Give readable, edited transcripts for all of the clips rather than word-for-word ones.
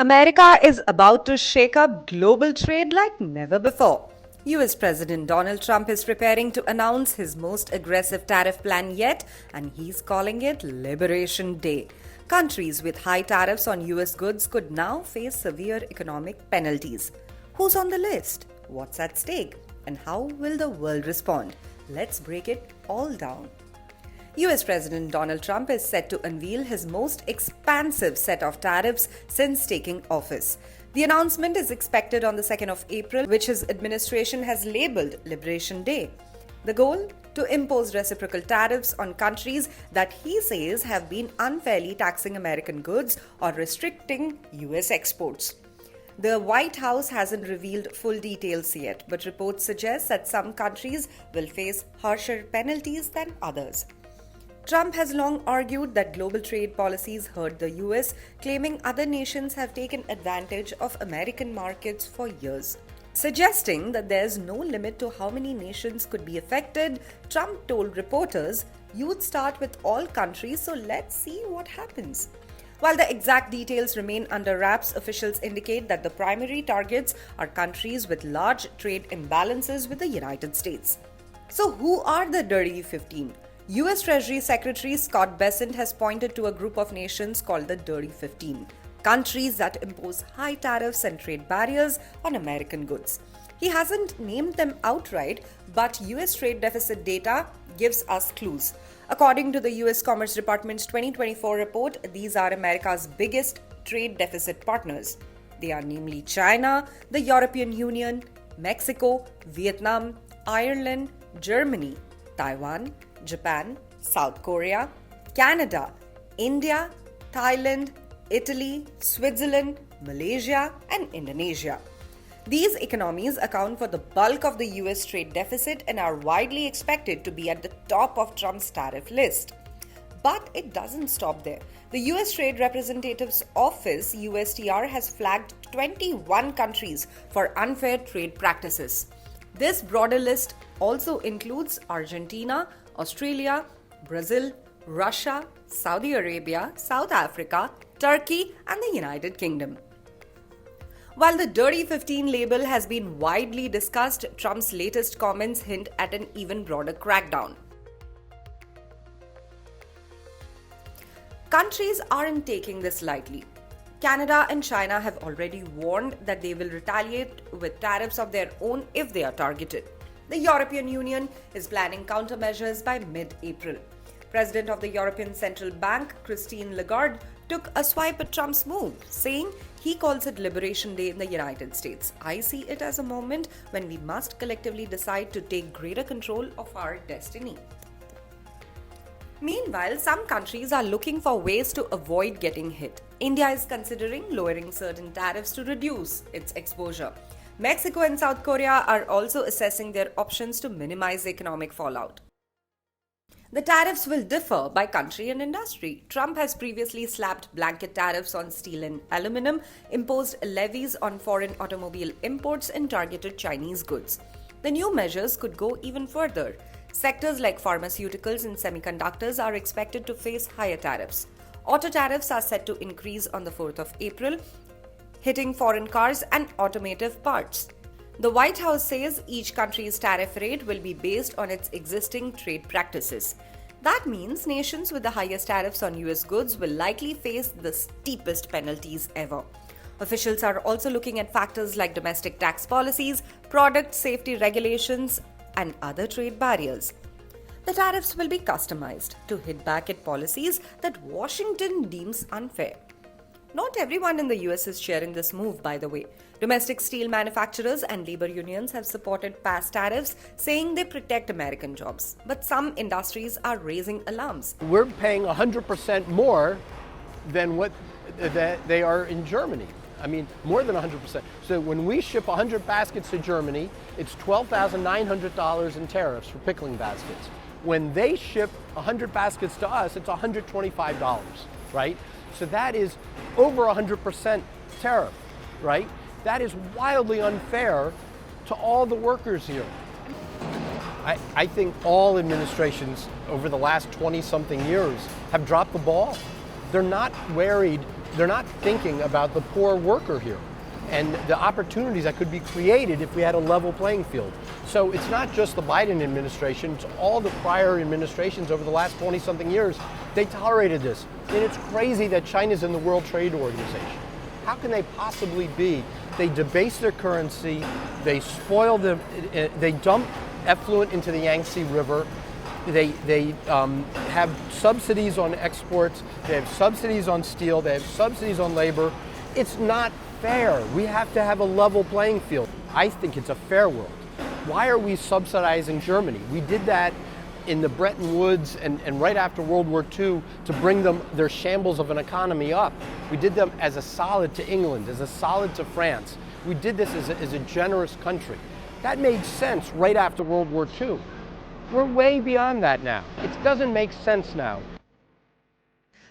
America is about to shake up global trade like never before. US President Donald Trump is preparing to announce his most aggressive tariff plan yet, and he's calling it Liberation Day. Countries with high tariffs on US goods could now face severe economic penalties. Who's on the list? What's at stake? And how will the world respond? Let's break it all down. US President Donald Trump is set to unveil his most expansive set of tariffs since taking office. The announcement is expected on the 2nd of April, which his administration has labeled Liberation Day. The goal? To impose reciprocal tariffs on countries that he says have been unfairly taxing American goods or restricting US exports. The White House hasn't revealed full details yet, but reports suggest that some countries will face harsher penalties than others. Trump has long argued that global trade policies hurt the US, claiming other nations have taken advantage of American markets for years. Suggesting that there's no limit to how many nations could be affected, Trump told reporters, "You'd start with all countries, so let's see what happens." While the exact details remain under wraps, officials indicate that the primary targets are countries with large trade imbalances with the United States. So, who are the Dirty 15? US Treasury Secretary Scott Bessent has pointed to a group of nations called the Dirty 15, countries that impose high tariffs and trade barriers on American goods. He hasn't named them outright, but US trade deficit data gives us clues. According to the US Commerce Department's 2024 report, these are America's biggest trade deficit partners. They are namely China, the European Union, Mexico, Vietnam, Ireland, Germany, Taiwan, Japan, South Korea, Canada, India, Thailand, Italy, Switzerland, Malaysia, and Indonesia. These economies account for the bulk of the US trade deficit and are widely expected to be at the top of Trump's tariff list. But it doesn't stop there. The US Trade Representative's Office, USTR, has flagged 21 countries for unfair trade practices. This broader list also includes Argentina, Australia, Brazil, Russia, Saudi Arabia, South Africa, Turkey, and the United Kingdom. While the Dirty 15 label has been widely discussed, Trump's latest comments hint at an even broader crackdown. Countries aren't taking this lightly. Canada and China have already warned that they will retaliate with tariffs of their own if they are targeted. The European Union is planning countermeasures by mid-April. President of the European Central Bank, Christine Lagarde, took a swipe at Trump's move, saying he calls it Liberation Day in the United States. "I see it as a moment when we must collectively decide to take greater control of our destiny." Meanwhile, some countries are looking for ways to avoid getting hit. India is considering lowering certain tariffs to reduce its exposure. Mexico and South Korea are also assessing their options to minimize economic fallout. The tariffs will differ by country and industry. Trump has previously slapped blanket tariffs on steel and aluminum, imposed levies on foreign automobile imports, and targeted Chinese goods. The new measures could go even further. Sectors like pharmaceuticals and semiconductors are expected to face higher tariffs. Auto tariffs are set to increase on the 4th of April, hitting foreign cars and automotive parts. The White House says each country's tariff rate will be based on its existing trade practices. That means nations with the highest tariffs on US goods will likely face the steepest penalties ever. Officials are also looking at factors like domestic tax policies, product safety regulations, and other trade barriers. The tariffs will be customized to hit back at policies that Washington deems unfair. Not everyone in the US is sharing this move, by the way. Domestic steel manufacturers and labor unions have supported past tariffs, saying they protect American jobs. But some industries are raising alarms. We're paying 100% more than what they are in Germany. I mean, more than 100%. So when we ship 100 baskets to Germany, it's $12,900 in tariffs for pickling baskets. When they ship 100 baskets to us, it's $125, right? So that is over 100% tariff, right? That is wildly unfair to all the workers here. I think all administrations over the last 20-something years have dropped the ball. They're not worried, they're not thinking about the poor worker here and the opportunities that could be created if we had a level playing field. So it's not just the Biden administration, it's all the prior administrations over the last 20-something years. They tolerated this. And it's crazy that China's in the World Trade Organization. How can they possibly be? They debase their currency, they spoil them, they dump effluent into the Yangtze River, they have subsidies on exports, they have subsidies on steel, they have subsidies on labor. It's not fair. We have to have a level playing field. I think it's a fair world. Why are we subsidizing Germany? We did that in the Bretton Woods and right after World War II to bring them their shambles of an economy up. We did them as a solid to England, as a solid to France. We did this as a generous country. That made sense right after World War II. We're way beyond that now. It doesn't make sense now.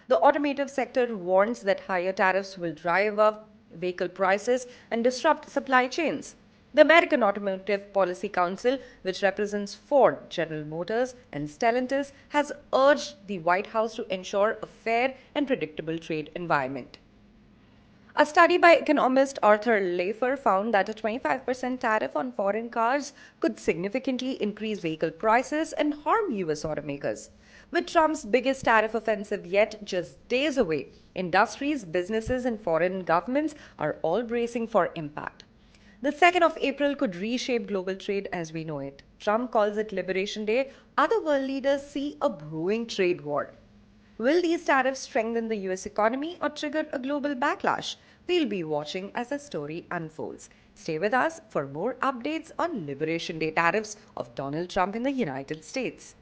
The automotive sector warns that higher tariffs will drive up vehicle prices and disrupt supply chains. The American Automotive Policy Council, which represents Ford, General Motors, and Stellantis, has urged the White House to ensure a fair and predictable trade environment. A study by economist Arthur Laffer found that a 25% tariff on foreign cars could significantly increase vehicle prices and harm US automakers. With Trump's biggest tariff offensive yet just days away, industries, businesses, and foreign governments are all bracing for impact. The 2nd of April could reshape global trade as we know it. Trump calls it Liberation Day. Other world leaders see a brewing trade war. Will these tariffs strengthen the US economy or trigger a global backlash? We'll be watching as the story unfolds. Stay with us for more updates on Liberation Day tariffs of Donald Trump in the United States.